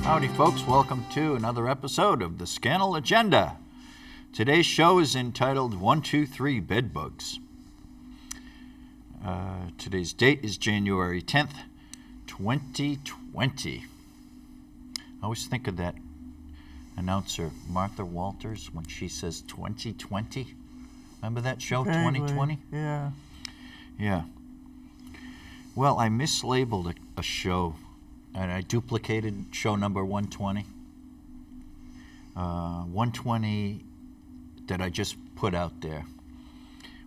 Howdy, folks. Welcome to another episode of the Scannell Agenda. Today's show is entitled 123 Bedbugs. Today's date is January 10th, 2020. I always think of that announcer, Martha Walters, when she says 2020. Remember that show, 2020? Yeah. Yeah. Well, I mislabeled a show, and I duplicated show number 120. 120 that I just put out there.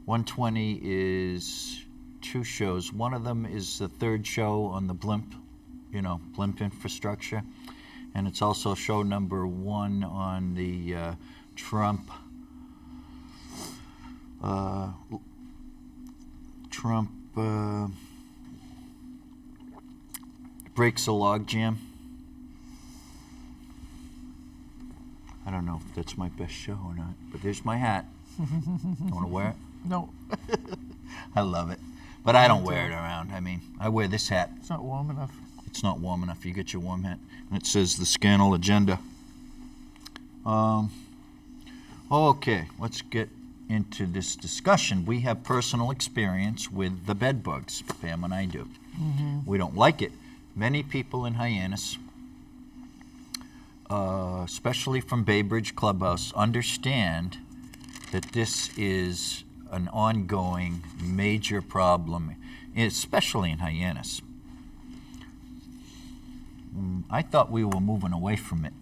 120 is two shows. One of them is the third show on the blimp infrastructure. And it's also show number 1 on the Trump breaks a logjam. I don't know if that's my best show or not, but there's my hat. You want to wear it? No. I love it. But I don't wear it around. I mean, I wear this hat. It's not warm enough. It's not warm enough. You get your warm hat. And it says the Scannell Agenda. Okay, let's get into this discussion. We have personal experience with the bedbugs. Pam and I do. Mm-hmm. We don't like it. Many people in Hyannis, especially from Bay Bridge Clubhouse, understand that this is an ongoing major problem, especially in Hyannis. I thought we were moving away from it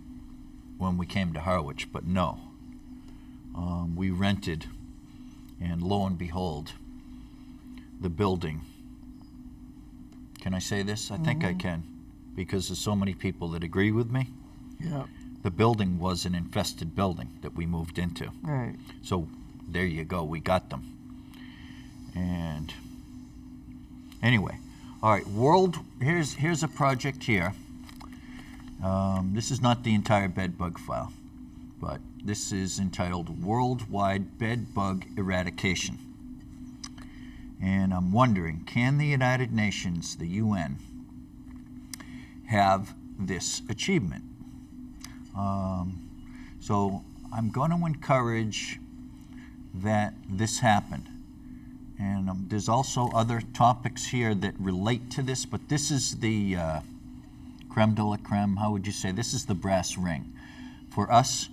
when we came to Harwich, but no. We rented, and lo and behold, the building. Can I say this? I think I can, because there's so many people that agree with me. Yeah. The building was an infested building that we moved into. Right. So there you go, we got them. And anyway, all right, here's a project here. This is not the entire bedbug file, but this is entitled Worldwide Bedbug Eradication. And I'm wondering, can the United Nations, the UN, have this achievement? So I'm going to encourage that this happen. And there's also other topics here that relate to this, but this is the creme de la creme, how would you say? This is the brass ring for us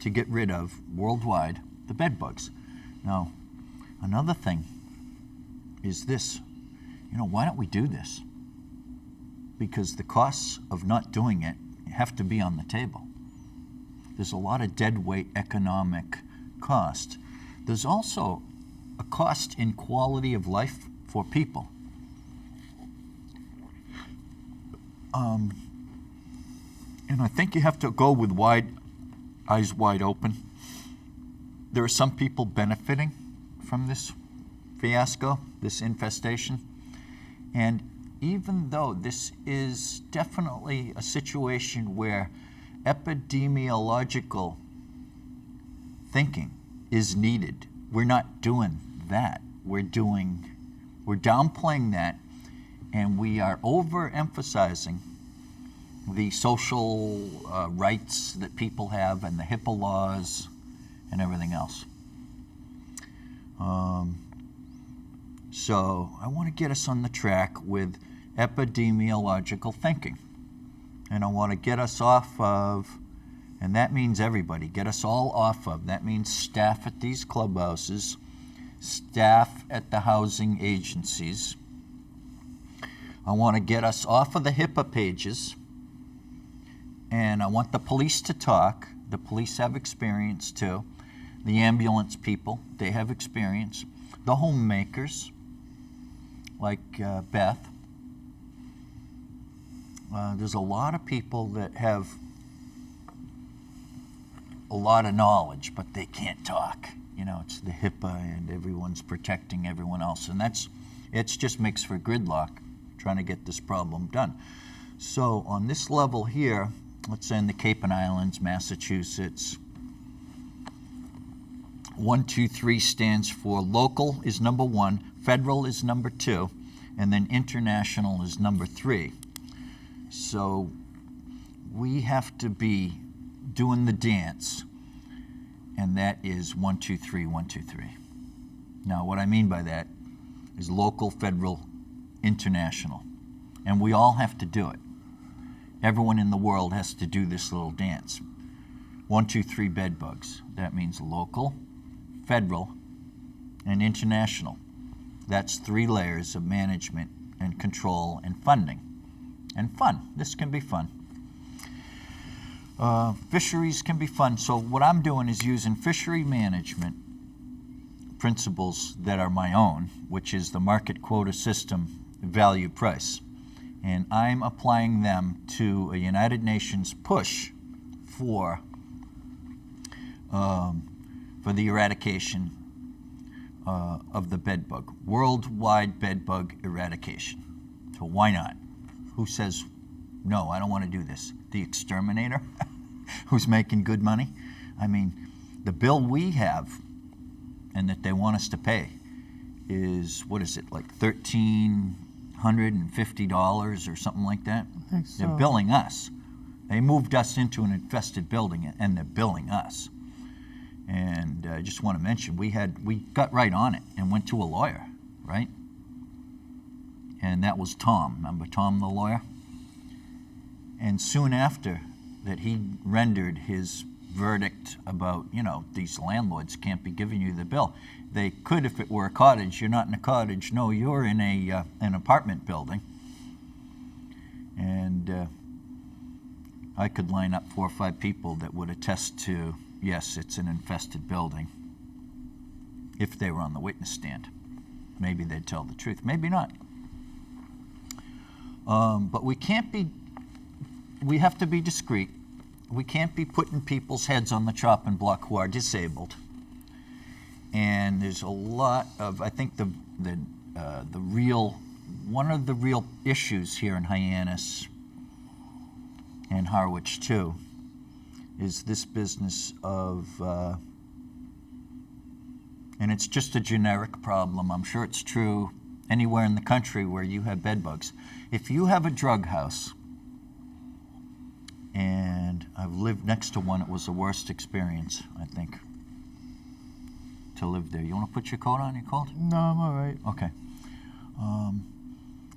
to get rid of worldwide the bedbugs. Now, another thing is this. Why don't we do this? Because the costs of not doing it have to be on the table. There's a lot of deadweight economic cost. There's also a cost in quality of life for people. And I think you have to go with eyes wide open. There are some people benefiting from this fiasco, this infestation. And even though this is definitely a situation where epidemiological thinking is needed, we're not doing that. We're downplaying that, and we are overemphasizing the social rights that people have and the HIPAA laws and everything else. So I want to get us on the track with epidemiological thinking. And I want to get us off of, and that means everybody, get us all off of, that means staff at these clubhouses, staff at the housing agencies. I want to get us off of the HIPAA pages, and I want the police to talk. The police have experience too. The ambulance people, they have experience. The homemakers, like Beth. There's a lot of people that have a lot of knowledge, but they can't talk. It's the HIPAA, and everyone's protecting everyone else, and it just makes for gridlock trying to get this problem done. So on this level here, let's say in the Cape and Islands, Massachusetts, 123 stands for local is number 1, federal is number 2, and then international is number 3. So we have to be doing the dance, and that is 1, 2, 3, 1, 2, 3. Now, what I mean by that is local, federal, international, and we all have to do it. Everyone in the world has to do this little dance. 1, 2, 3 bedbugs. That means local, federal, and international. That's 3 layers of management and control and funding. And fun. This can be fun. Fisheries can be fun. So what I'm doing is using fishery management principles that are my own, which is the market quota system value price. And I'm applying them to a United Nations push for the eradication of the bedbug, worldwide bedbug eradication. So why not? Who says, no, I don't want to do this? The exterminator who's making good money? I mean, the bill we have and that they want us to pay is, what is it, like $1,350 or something like that? I think so. They're billing us. They moved us into an infested building and they're billing us. And I just want to mention, we got right on it and went to a lawyer, right? And that was Tom. Remember Tom, the lawyer? And soon after that, he rendered his verdict about, these landlords can't be giving you the bill. They could if it were a cottage. You're not in a cottage. No, you're in an apartment building. And I could line up 4 or 5 people that would attest to, yes, it's an infested building, if they were on the witness stand. Maybe they'd tell the truth. Maybe not. But we have to be discreet. We can't be putting people's heads on the chopping block who are disabled. And there's a lot of, I think one of the real issues here in Hyannis and Harwich too is this business of, and it's just a generic problem. I'm sure it's true anywhere in the country where you have bedbugs. If you have a drug house, and I've lived next to one, it was the worst experience, I think, to live there. You want to put your coat on? You cold? No, I'm all right. Okay.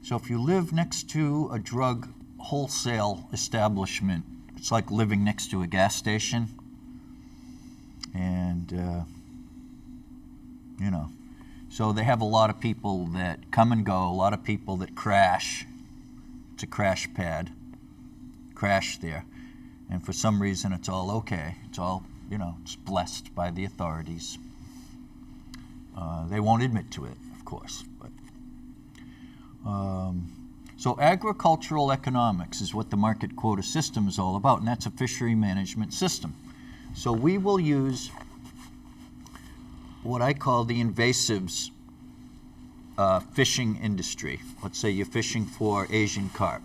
So if you live next to a drug wholesale establishment, it's like living next to a gas station. And, so they have a lot of people that come and go, a lot of people that crash. It's a crash pad. Crash there. And for some reason, it's all okay. It's all, it's blessed by the authorities. They won't admit to it, of course. But so agricultural economics is what the market quota system is all about, and that's a fishery management system. So we will use what I call the invasives fishing industry. Let's say you're fishing for Asian carp.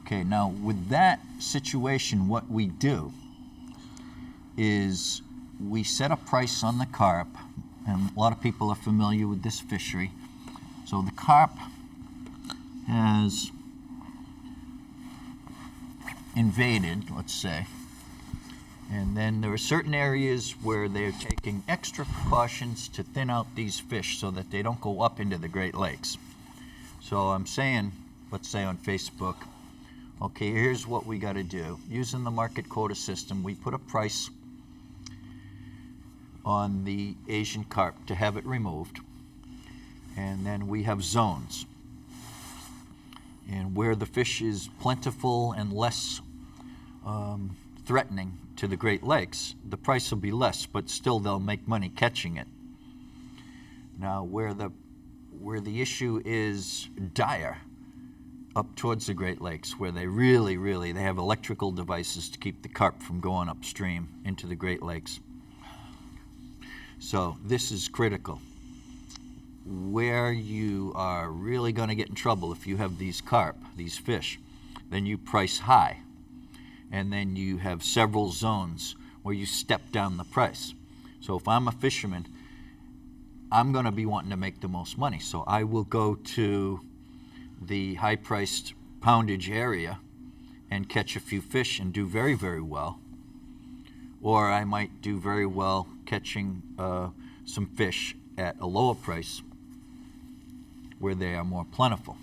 Okay, now with that situation, what we do is we set a price on the carp, and a lot of people are familiar with this fishery. So the carp has invaded, let's say, and then there are certain areas where they're taking extra precautions to thin out these fish so that they don't go up into the Great Lakes. So I'm saying, let's say on Facebook, okay, here's what we got to do. Using the market quota system, we put a price on the Asian carp to have it removed. And then we have zones. And where the fish is plentiful and less threatening to the Great Lakes, the price will be less, but still they'll make money catching it. Now, where the issue is dire, up towards the Great Lakes, where they they have electrical devices to keep the carp from going upstream into the Great Lakes. So this is critical. Where you are really going to get in trouble if you have these carp, these fish, then you price high. And then you have several zones where you step down the price. So if I'm a fisherman, I'm going to be wanting to make the most money. So I will go to the high-priced poundage area and catch a few fish and do very, very well. Or I might do very well catching some fish at a lower price where they are more plentiful.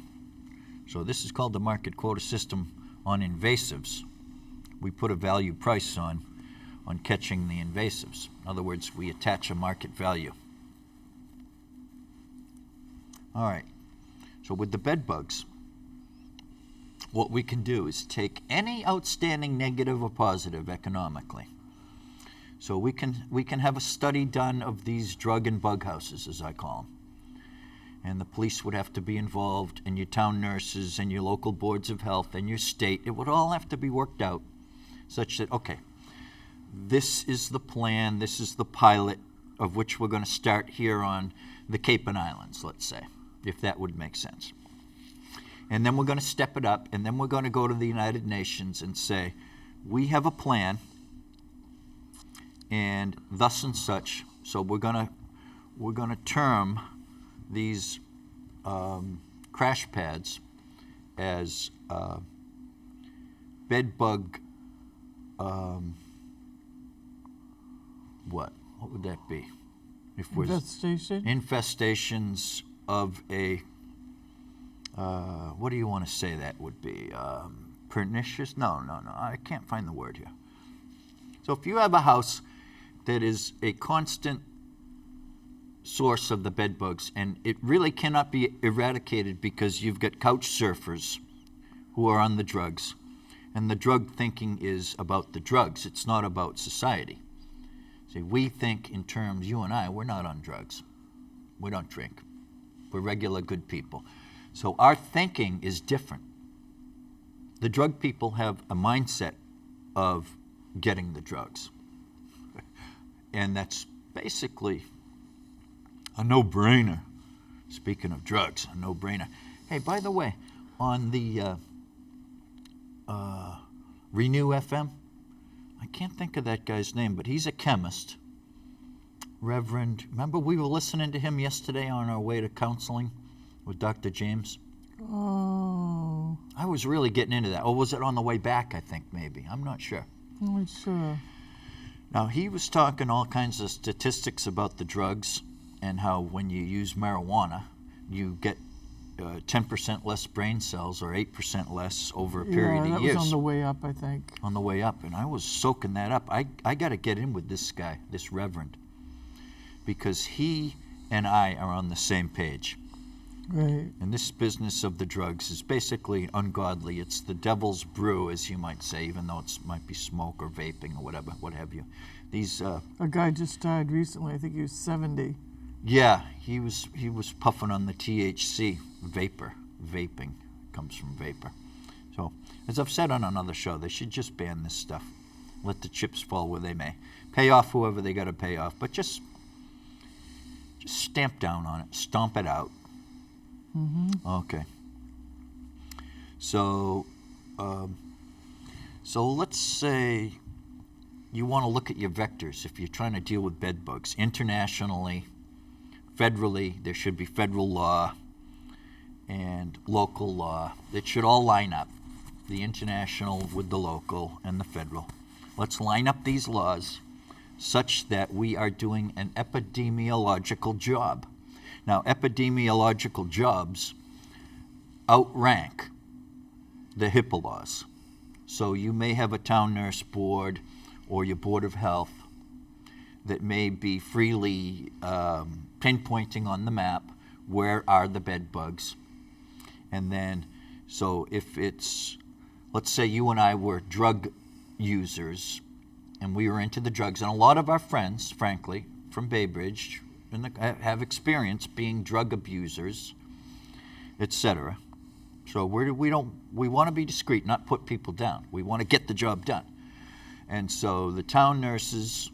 So this is called the market quota system on invasives. We put a value price on catching the invasives. In other words, we attach a market value. All right, so with the bed bugs, what we can do is take any outstanding negative or positive economically. So we can have a study done of these drug and bug houses, as I call them. And the police would have to be involved, and your town nurses, and your local boards of health, and your state. It would all have to be worked out such that, okay, this is the plan, this is the pilot of which we're going to start here on the Cape and Islands, let's say, if that would make sense. And then we're going to step it up, and then we're going to go to the United Nations and say, we have a plan, and thus and such. So we're going to term these crash pads as bedbug. What would that be? If we're infestations of a what do you want to say that would be? Pernicious? No. I can't find the word here. So if you have a house that is a constant source of the bed bugs, and it really cannot be eradicated because you've got couch surfers who are on the drugs, and the drug thinking is about the drugs. It's not about society. See, we think in terms, you and I, we're not on drugs. We don't drink. We're regular good people. So our thinking is different. The drug people have a mindset of getting the drugs. And that's basically a no-brainer. Speaking of drugs, a no-brainer. Hey, by the way, on the Renew FM, I can't think of that guy's name, but he's a chemist. Reverend, remember we were listening to him yesterday on our way to counseling with Dr. James? Oh. I was really getting into that. Or was it on the way back, I think, maybe? I'm not sure. I'm not sure. Now, he was talking all kinds of statistics about the drugs and how when you use marijuana, you get 10% less brain cells or 8% less over a period of years. Yeah, that was on the way up, I think. On the way up, and I was soaking that up. I got to get in with this guy, this reverend, because he and I are on the same page. Right. And this business of the drugs is basically ungodly. It's the devil's brew, as you might say, even though it might be smoke or vaping or whatever, what have you. These a guy just died recently. I think he was 70. Yeah, he was puffing on the THC vaping comes from vapor. So, as I've said on another show, they should just ban this stuff. Let the chips fall where they may. Pay off whoever they got to pay off, but just stamp down on it, stomp it out. Mm-hmm. Okay. So let's say you want to look at your vectors if you're trying to deal with bed bugs internationally, federally. There should be federal law and local law. It should all line up, the international with the local and the federal. Let's line up these laws such that we are doing an epidemiological job. Now, epidemiological jobs outrank the HIPAA laws. So you may have a town nurse board or your board of health that may be freely pinpointing on the map where are the bed bugs. And then, so if it's, let's say you and I were drug users and we were into the drugs, and a lot of our friends, frankly, from Bay Bridge, have experience being drug abusers, etc. So we want to be discreet, not put people down. We want to get the job done. And so the town nurses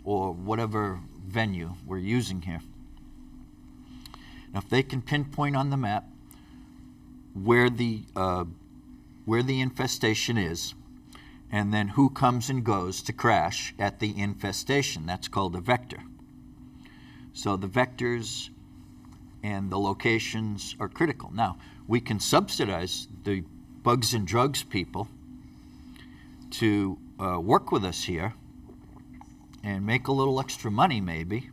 or whatever venue we're using here, now if they can pinpoint on the map where the infestation is, and then who comes and goes to crash at the infestation, that's called a vector. So the vectors and the locations are critical. Now, we can subsidize the bugs and drugs people to work with us here and make a little extra money maybe,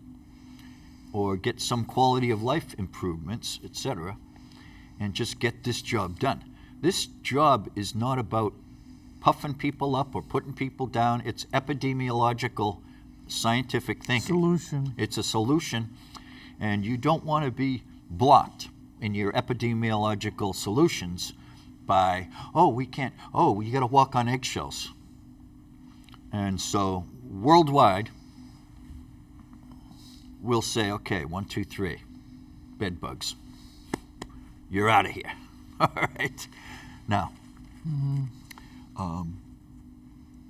or get some quality of life improvements, etc., and just get this job done. This job is not about puffing people up or putting people down. It's epidemiological scientific thinking. Solution. It's a solution, and you don't want to be blocked in your epidemiological solutions by, we can't, you got to walk on eggshells. And so worldwide, we'll say, okay, 1, 2, 3, bed bugs. You're out of here. All right. Now,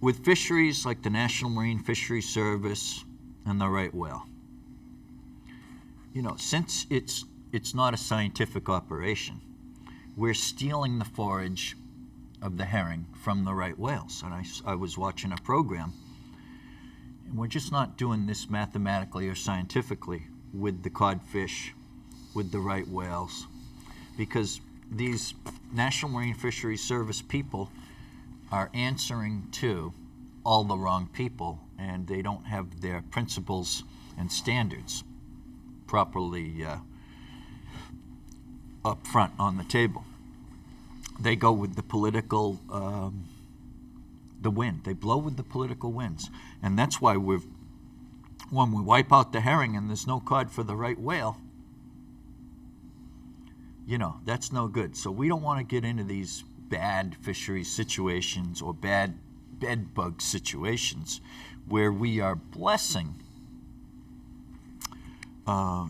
with fisheries like the National Marine Fisheries Service and the right whale, since it's not a scientific operation, we're stealing the forage of the herring from the right whales. And I was watching a program, and we're just not doing this mathematically or scientifically with the codfish, with the right whales, because these National Marine Fisheries Service people are answering to all the wrong people, and they don't have their principles and standards properly up front on the table. They go with the political, the wind. They blow with the political winds. And that's why when we wipe out the herring and there's no cod for the right whale, that's no good. So we don't want to get into these bad fisheries situations or bad bed bug situations where we are blessing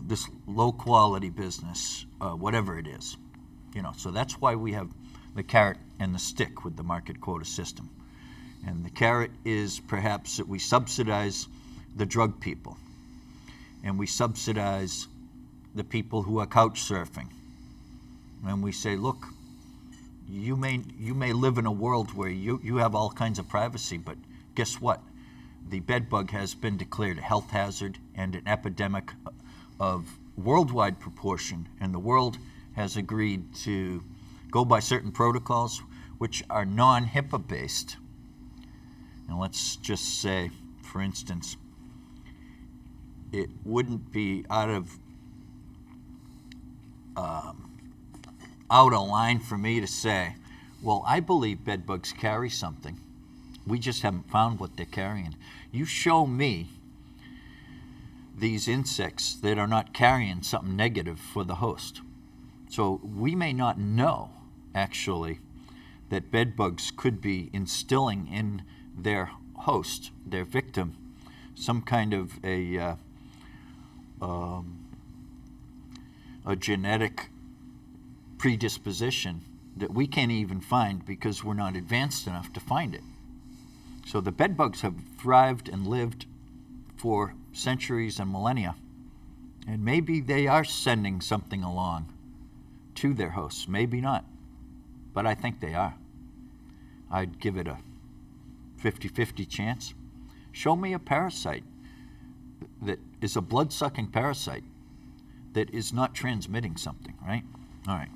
this low quality business, whatever it is. So that's why we have the carrot and the stick with the market quota system. And the carrot is perhaps that we subsidize the drug people, and we subsidize the people who are couch surfing. And we say, look, you may live in a world where you have all kinds of privacy, but guess what? The bed bug has been declared a health hazard and an epidemic of worldwide proportion, and the world has agreed to go by certain protocols which are non-HIPAA based. And let's just say, for instance, it wouldn't be out of line for me to say, well, I believe bed bugs carry something. We just haven't found what they're carrying. You show me these insects that are not carrying something negative for the host. So we may not know, actually, that bed bugs could be instilling in their host, their victim, some kind of a genetic predisposition that we can't even find because we're not advanced enough to find it. So the bed bugs have thrived and lived for centuries and millennia, and maybe they are sending something along to their hosts, maybe not, but I think they are. I'd give it a 50-50 chance. Show me a parasite that is a blood-sucking parasite that is not transmitting something, right? All right.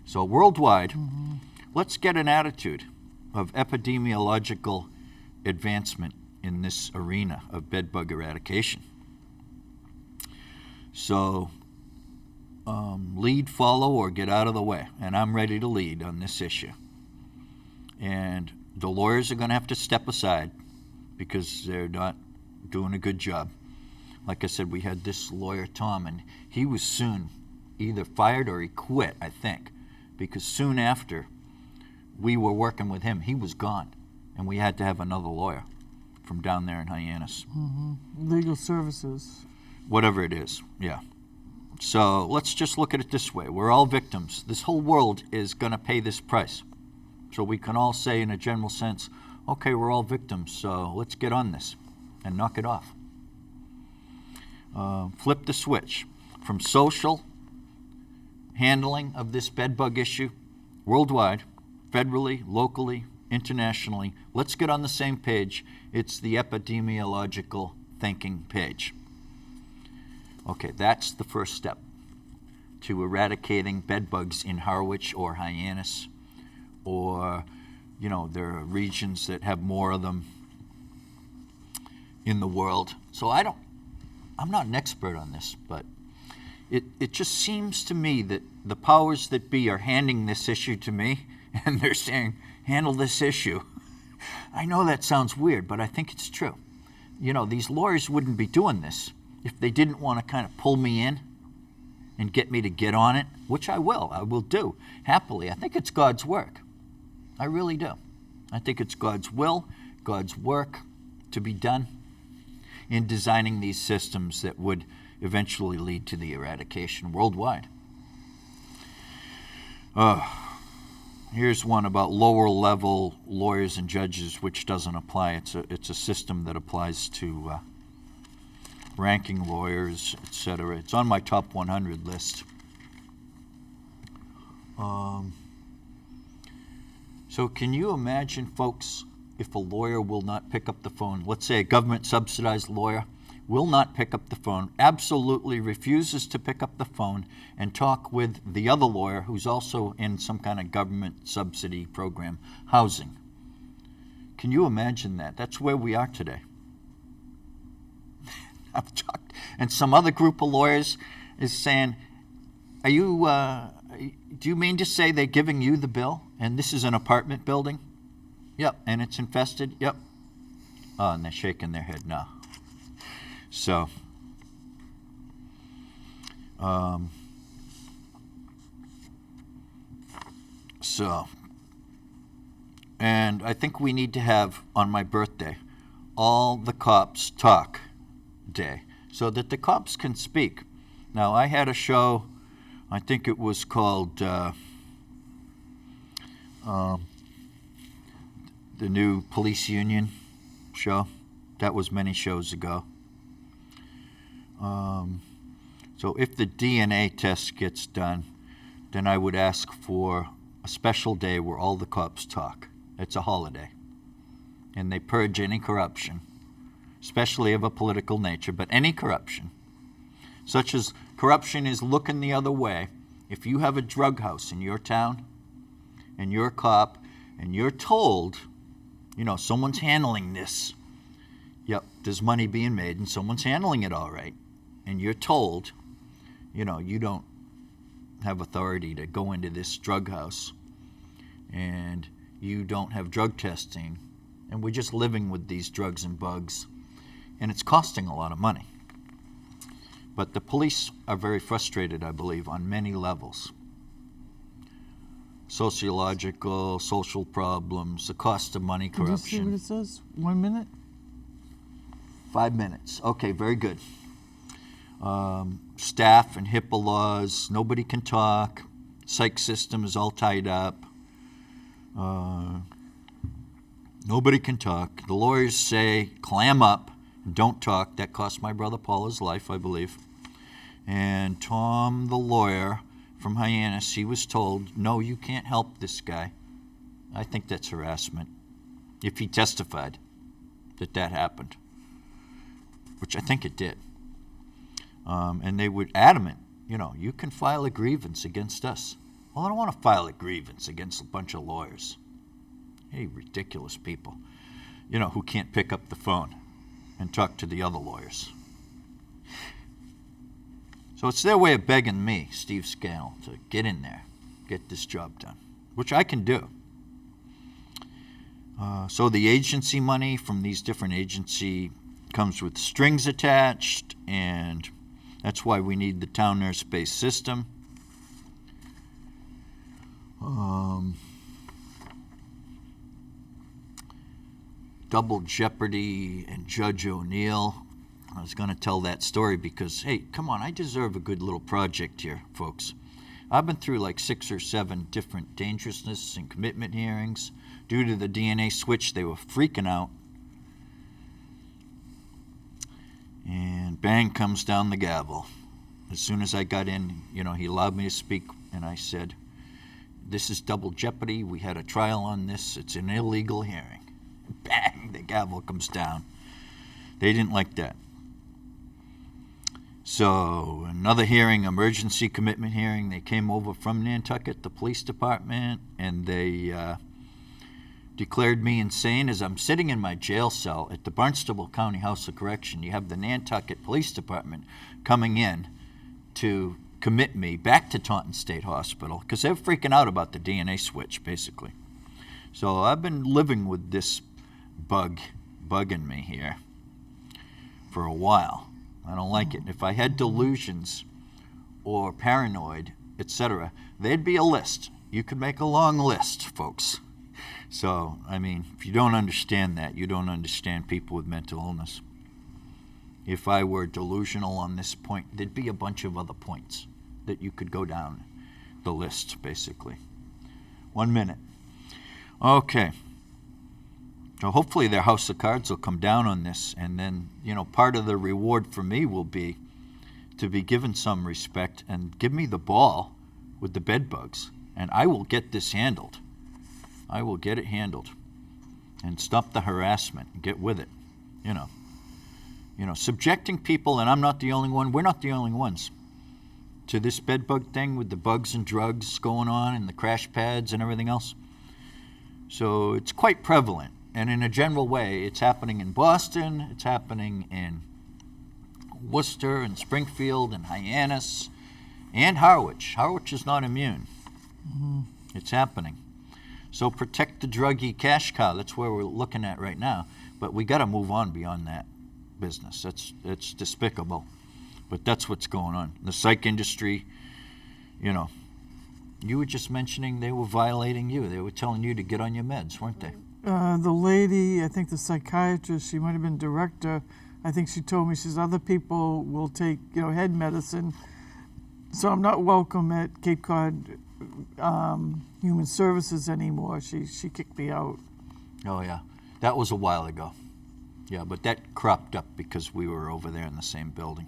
So worldwide, let's get an attitude of epidemiological advancement in this arena of bedbug eradication. So lead, follow, or get out of the way. And I'm ready to lead on this issue. And the lawyers are going to have to step aside because they're not doing a good job. Like I said, we had this lawyer, Tom, and he was soon either fired or he quit, I think, because soon after we were working with him, he was gone, and we had to have another lawyer from down there in Hyannis. Legal services. Whatever it is, yeah. So let's just look at it this way. We're all victims. This whole world is going to pay this price. So we can all say in a general sense, okay, we're all victims, so let's get on this and knock it off. Flip the switch from social handling of this bedbug issue worldwide, federally, locally, internationally. Let's get on the same page. It's the epidemiological thinking page. Okay, that's the first step to eradicating bedbugs in Harwich or Hyannis or there are regions that have more of them in the world. So I'm not an expert on this, but it just seems to me that the powers that be are handing this issue to me, and they're saying, handle this issue. I know that sounds weird, but I think it's true. These lawyers wouldn't be doing this if they didn't want to kind of pull me in and get me to get on it, which I will do happily. I think it's God's work. I really do. I think it's God's will, God's work to be done in designing these systems that would eventually lead to the eradication worldwide. Here's one about lower level lawyers and judges, which doesn't apply. It's a system that applies to ranking lawyers, etc. It's on my top 100 list. So can you imagine, folks, if a lawyer will not pick up the phone? Let's say a government subsidized lawyer will not pick up the phone, absolutely refuses to pick up the phone and talk with the other lawyer who's also in some kind of government subsidy program, housing. Can you imagine that? That's where we are today. I've talked, and some other group of lawyers is saying, do you mean to say they're giving you the bill and this is an apartment building? Yep, and it's infested? Yep. Oh, and they're shaking their head no. So, and I think we need to have, on my birthday, all the cops talk day so that the cops can speak. Now, I had a show, I think it was called the new police union show. That was many shows ago. So if the DNA test gets done, then I would ask for a special day where all the cops talk. It's a holiday. And they purge any corruption, especially of a political nature, but any corruption, such as corruption is looking the other way. If you have a drug house in your town and you're a cop and you're told, someone's handling this. Yep, there's money being made and someone's handling it all right. And you're told, you don't have authority to go into this drug house and you don't have drug testing and we're just living with these drugs and bugs and it's costing a lot of money. But the police are very frustrated, I believe, on many levels. Sociological, social problems, the cost of money, corruption. Did you see what it says? 1 minute? 5 minutes. Okay, very good. Staff and HIPAA laws, nobody can talk. Psych system is all tied up. Nobody can talk. The lawyers say, clam up, don't talk. That cost my brother Paul his life, I believe. And Tom, the lawyer from Hyannis, he was told, no, you can't help this guy. I think that's harassment. If he testified that happened, which I think it did. And they were adamant, you can file a grievance against us. Well, I don't want to file a grievance against a bunch of lawyers. Hey, ridiculous people, who can't pick up the phone and talk to the other lawyers. So it's their way of begging me, Steve Scannell, to get in there, get this job done, which I can do. So the agency money from these different agencies comes with strings attached, and that's why we need the town nurse-based system. Double jeopardy and Judge O'Neill. I was going to tell that story because, hey, come on, I deserve a good little project here, folks. I've been through like 6 or 7 different dangerousness and commitment hearings. Due to the DNA switch, they were freaking out. And bang comes down the gavel. As soon as I got in, he allowed me to speak, and I said, this is double jeopardy. We had a trial on this. It's an illegal hearing. Bang, the gavel comes down. They didn't like that. So another hearing, emergency commitment hearing, they came over from Nantucket, the police department, and they declared me insane as I'm sitting in my jail cell at the Barnstable County House of Correction. You have the Nantucket Police Department coming in to commit me back to Taunton State Hospital because they're freaking out about the DNA switch, basically. So I've been living with this bugging me here for a while. I don't like it. If I had delusions or paranoid, etc., there'd be a list. You could make a long list, folks. So, I mean, if you don't understand that, you don't understand people with mental illness. If I were delusional on this point, there'd be a bunch of other points that you could go down the list, basically. 1 minute. Okay. So hopefully their house of cards will come down on this, and then, part of the reward for me will be to be given some respect and give me the ball with the bedbugs, and I will get this handled. I will get it handled and stop the harassment and get with it. Subjecting people, and I'm not the only one, we're not the only ones, to this bedbug thing with the bugs and drugs going on and the crash pads and everything else. So it's quite prevalent. And in a general way, it's happening in Boston, it's happening in Worcester and Springfield and Hyannis and Harwich. Harwich is not immune. Mm-hmm. It's happening. So protect the druggy cash cow. That's where we're looking at right now. But we got to move on beyond that business. It's despicable. But that's what's going on. The psych industry, you were just mentioning they were violating you. They were telling you to get on your meds, weren't they? The lady, I think the psychiatrist, she might have been director, I think she told me, she says, other people will take, head medicine. So I'm not welcome at Cape Cod Human Services anymore. She kicked me out. Oh, yeah. That was a while ago. Yeah, but that cropped up because we were over there in the same building.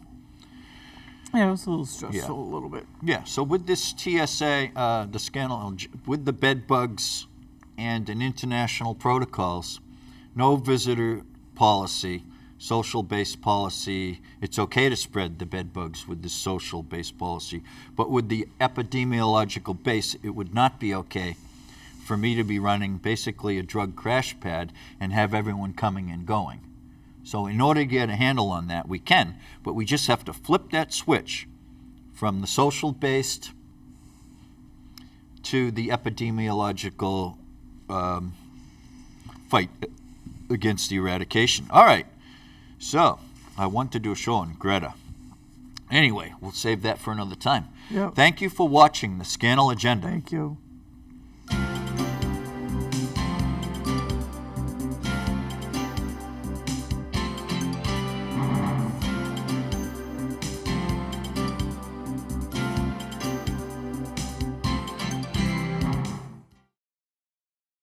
Yeah, it was a little stressful, a little bit. Yeah, so with this TSA, the Scannell, with the bedbugs and an international protocols, no visitor policy, social-based policy. It's okay to spread the bedbugs with the social-based policy, but with the epidemiological base, it would not be okay for me to be running basically a drug crash pad and have everyone coming and going. So in order to get a handle on that, we can, but we just have to flip that switch from the social-based to the epidemiological fight against the eradication. All right, so I want to do a show on Greta. Anyway, we'll save that for another time. Yep. Thank you for watching the Scannell Agenda. Thank you.